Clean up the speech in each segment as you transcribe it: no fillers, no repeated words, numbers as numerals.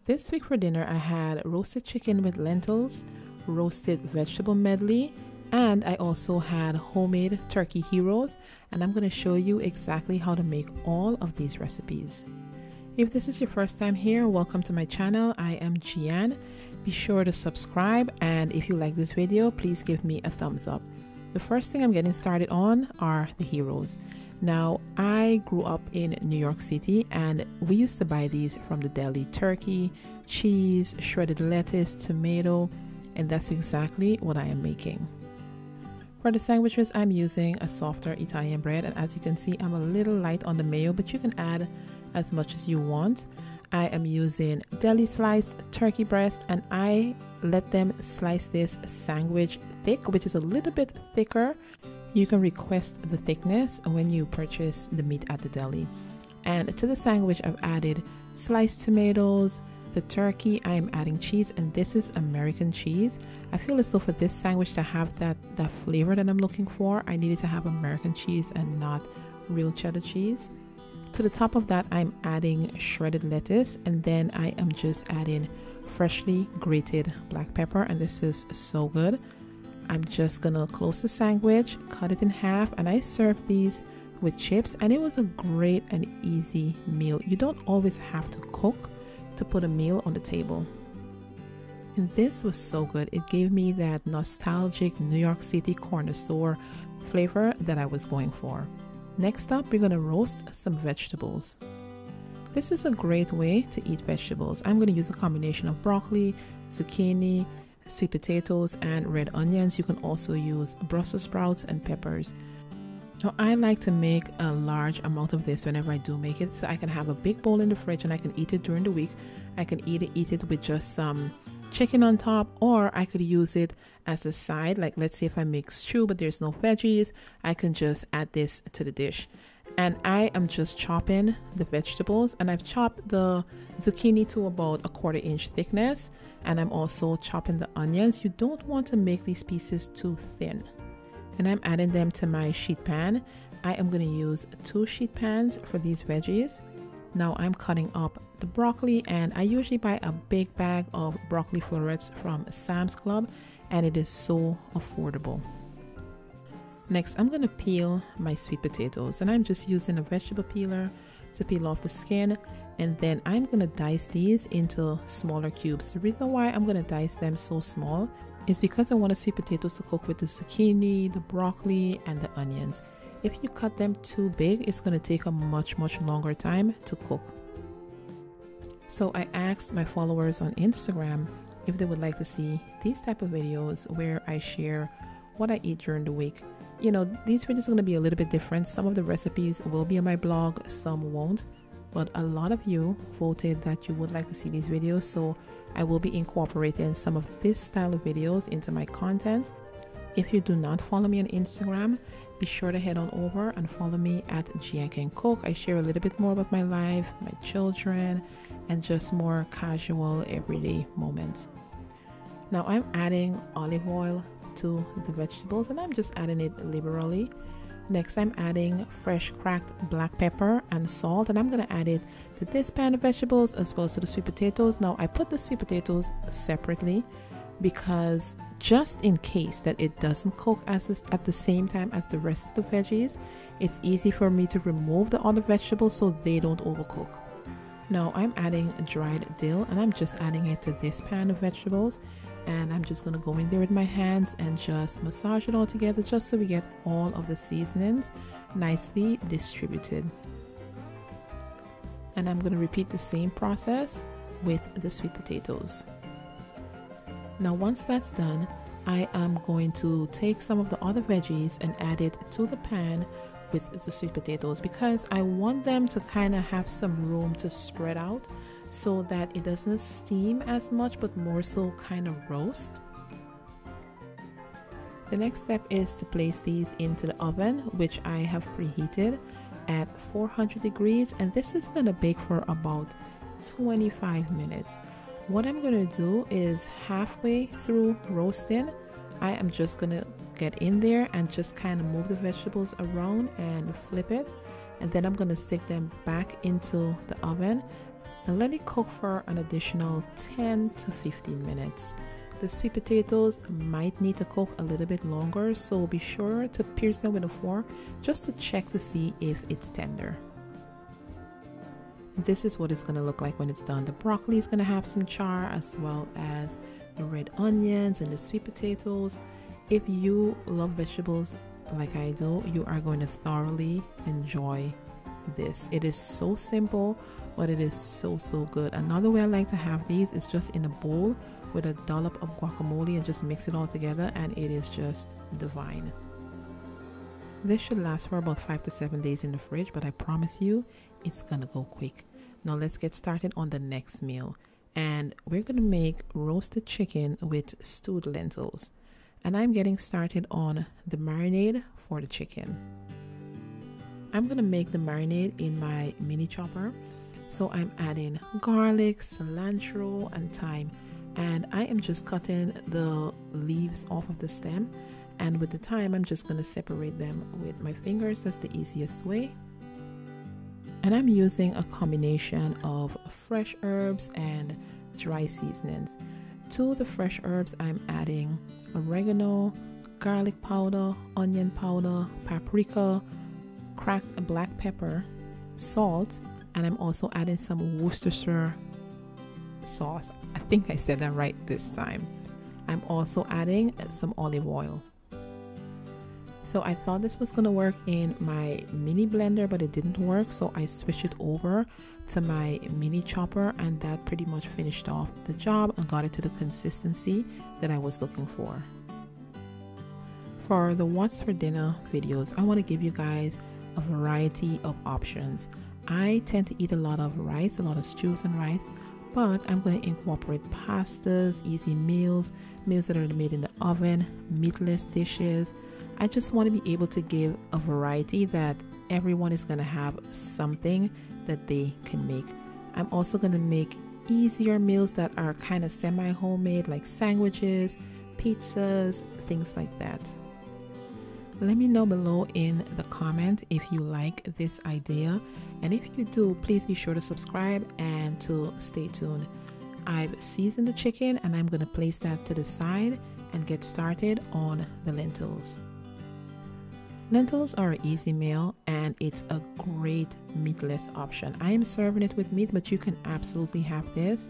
This week for dinner, I had roasted chicken with lentils, roasted vegetable medley, and I also had homemade turkey heroes, and I'm going to show you exactly how to make all of these recipes. If this is your first time here, welcome to my channel. I am Jehan. Be sure to subscribe, and if you like this video, please give me a thumbs up. The first thing I'm getting started on are the heroes. Now, I grew up in New York City and we used to buy these from the deli: turkey, cheese, shredded lettuce, tomato, and that's exactly what I am making. For the sandwiches, I'm using a softer Italian bread, and as you can see, I'm a little light on the mayo, but you can add as much as you want. I am using deli sliced turkey breast, and I let them slice this sandwich thick, which is a little bit thicker. You can request the thickness when you purchase the meat at the deli. And to the sandwich, I've added sliced tomatoes. The turkey, I am adding cheese, and this is American cheese. I feel as though for this sandwich to have that flavor that I'm looking for, I needed to have American cheese and not real cheddar cheese. To the top of that, I'm adding shredded lettuce, and then I am just adding freshly grated black pepper, and this is so good. I'm just gonna close the sandwich, cut it in half, and I serve these with chips, and it was a great and easy meal. You don't always have to cook to put a meal on the table. And this was so good. It gave me that nostalgic New York City corner store flavor that I was going for. Next up, we're gonna roast some vegetables. This is a great way to eat vegetables. I'm gonna use a combination of broccoli, zucchini, sweet potatoes, and red onions. You can also use Brussels sprouts and peppers. Now, I like to make a large amount of this whenever I do make it, so I can have a big bowl in the fridge and I can eat it during the week. I can eat it with just some chicken on top, or I could use it as a side. Like, let's say if I make stew but there's no veggies, I can just add this to the dish. And I am just chopping the vegetables, and I've chopped the zucchini to about a 1/4 inch thickness, and I'm also chopping the onions. You don't want to make these pieces too thin. And I'm adding them to my sheet pan. I am going to use 2 sheet pans for these veggies. Now I'm cutting up the broccoli, and I usually buy a big bag of broccoli florets from Sam's Club, and it is so affordable. Next, I'm going to peel my sweet potatoes, and I'm just using a vegetable peeler to peel off the skin, and then I'm going to dice these into smaller cubes. The reason why I'm going to dice them so small is because I want the sweet potatoes to cook with the zucchini, the broccoli, and the onions. If you cut them too big, it's going to take a much longer time to cook. So I asked my followers on Instagram if they would like to see these type of videos where I share what I eat during the week. You know, these videos are going to be a little bit different. Some of the recipes will be on my blog, some won't, but a lot of you voted that you would like to see these videos, so I will be incorporating some of this style of videos into my content. If you do not follow me on Instagram, be sure to head on over and follow me at Jehan Can Cook. I share a little bit more about my life, my children, and just more casual everyday moments. Now I'm adding olive oil to the vegetables, and I'm just adding it liberally. Next, I'm adding fresh cracked black pepper and salt, and I'm going to add it to this pan of vegetables as well as to the sweet potatoes. Now I put the sweet potatoes separately because just in case that it doesn't cook at the same time as the rest of the veggies, it's easy for me to remove the other vegetables so they don't overcook. Now I'm adding dried dill, and I'm just adding it to this pan of vegetables, and I'm just going to go in there with my hands and just massage it all together just so we get all of the seasonings nicely distributed. And I'm going to repeat the same process with the sweet potatoes. Now once that's done, I am going to take some of the other veggies and add it to the pan with the sweet potatoes, because I want them to kind of have some room to spread out so that it doesn't steam as much but more so kind of roast. The next step is to place these into the oven, which I have preheated at 400 degrees, and this is going to bake for about 25 minutes. What I'm going to do is halfway through roasting, I am just going to get in there and just kind of move the vegetables around and flip it, and then I'm going to stick them back into the oven and let it cook for an additional 10 to 15 minutes. The sweet potatoes might need to cook a little bit longer, so be sure to pierce them with a fork just to check to see if it's tender. This is what it's going to look like when it's done. The broccoli is going to have some char, as well as the red onions and the sweet potatoes. If you love vegetables like I do, you are going to thoroughly enjoy this. It is so simple, but it is so good. Another way I like to have these is just in a bowl with a dollop of guacamole and just mix it all together, and it is just divine. This should last for about 5 to 7 days in the fridge, but I promise you it's gonna go quick. Now let's get started on the next meal, and we're gonna make roasted chicken with stewed lentils. And I'm getting started on the marinade for the chicken. I'm gonna make the marinade in my mini chopper. So I'm adding garlic, cilantro, and thyme. And I am just cutting the leaves off of the stem. And with the thyme, I'm just gonna separate them with my fingers. That's the easiest way. And I'm using a combination of fresh herbs and dry seasonings. To the fresh herbs, I'm adding oregano, garlic powder, onion powder, paprika, cracked black pepper, salt, and I'm also adding some Worcestershire sauce. I think I said that right this time. I'm also adding some olive oil. So I thought this was gonna work in my mini blender, but it didn't work, so I switched it over to my mini chopper, and that pretty much finished off the job and got it to the consistency that I was looking for. For the what's for dinner videos, I want to give you guys a variety of options. I tend to eat a lot of rice, a lot of stews and rice, but I'm going to incorporate pastas, easy meals, meals that are made in the oven, meatless dishes. I just want to be able to give a variety that everyone is going to have something that they can make. I'm also going to make easier meals that are kind of semi-homemade, like sandwiches, pizzas, things like that. Let me know below in the comment if you like this idea, and if you do, please be sure to subscribe and to stay tuned. I've seasoned the chicken and I'm going to place that to the side and get started on the lentils. Lentils are an easy meal and it's a great meatless option. I am serving it with meat, but you can absolutely have this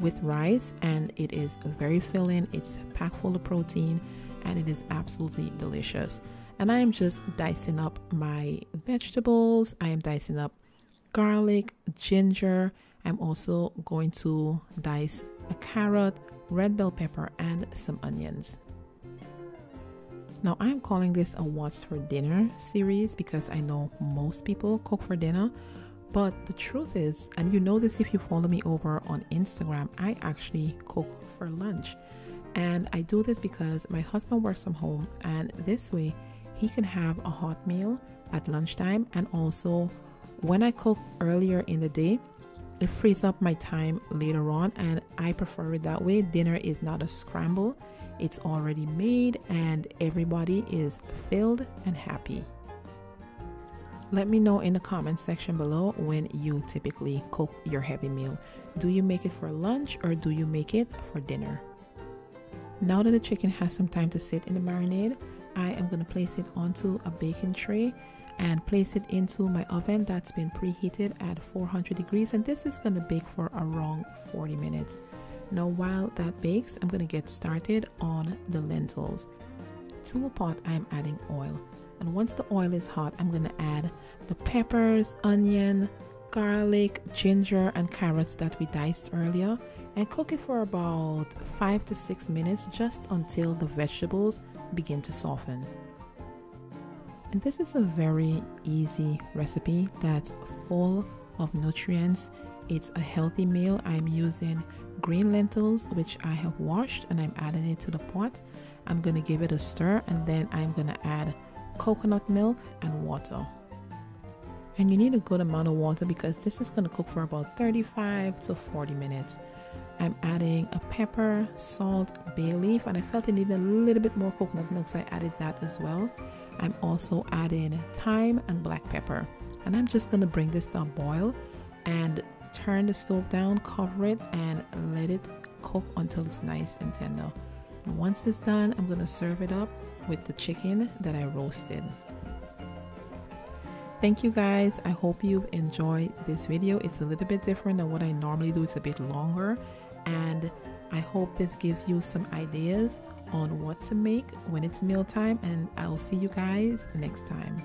with rice, and it is very filling. It's packed full of protein and it is absolutely delicious. And I am just dicing up my vegetables. I am dicing up garlic, ginger. I'm also going to dice a carrot, red bell pepper, and some onions. Now I'm calling this a What's for Dinner series because I know most people cook for dinner, but the truth is, and you know this if you follow me over on Instagram, I actually cook for lunch. And I do this because my husband works from home, and this way he can have a hot meal at lunchtime, and also when I cook earlier in the day, it frees up my time later on, and I prefer it that way. Dinner is not a scramble. It's already made and everybody is filled and happy. Let me know in the comment section below when you typically cook your heavy meal. Do you make it for lunch or do you make it for dinner? Now that the chicken has some time to sit in the marinade, I am going to place it onto a baking tray and place it into my oven that's been preheated at 400 degrees, and this is going to bake for around 40 minutes. Now while that bakes, I'm going to get started on the lentils. To a pot, I'm adding oil, and once the oil is hot, I'm going to add the peppers, onion, garlic, ginger, and carrots that we diced earlier, and cook it for about 5 to 6 minutes, just until the vegetables begin to soften. And this is a very easy recipe that's full of nutrients. It's a healthy meal. I'm using green lentils, which I have washed, and I'm adding it to the pot. I'm going to give it a stir, and then I'm going to add coconut milk and water. And you need a good amount of water because this is going to cook for about 35 to 40 minutes. I'm adding a pepper, salt, bay leaf, and I felt it needed a little bit more coconut milk, so I added that as well. I'm also adding thyme and black pepper, and I'm just going to bring this to a boil and turn the stove down, cover it, and let it cook until it's nice and tender. And once it's done, I'm going to serve it up with the chicken that I roasted. Thank you guys. I hope you've enjoyed this video. It's a little bit different than what I normally do. It's a bit longer, and I hope this gives you some ideas on what to make when it's mealtime, and I'll see you guys next time.